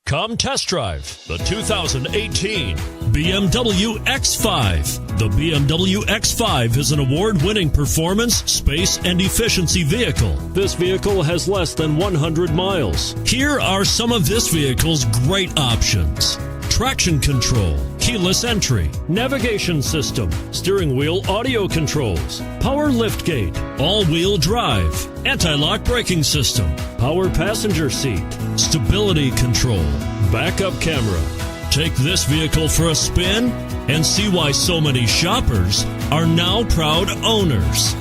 Come test drive the 2018 BMW X5. The BMW X5 is an award-winning performance, space, and efficiency vehicle. This vehicle has less than 100 miles. Here are some of this vehicle's great options: traction control, keyless entry, navigation system, steering wheel audio controls, power liftgate, all-wheel drive, anti-lock braking system, power passenger seat, stability control, backup camera. Take this vehicle for a spin and see why so many shoppers are now proud owners.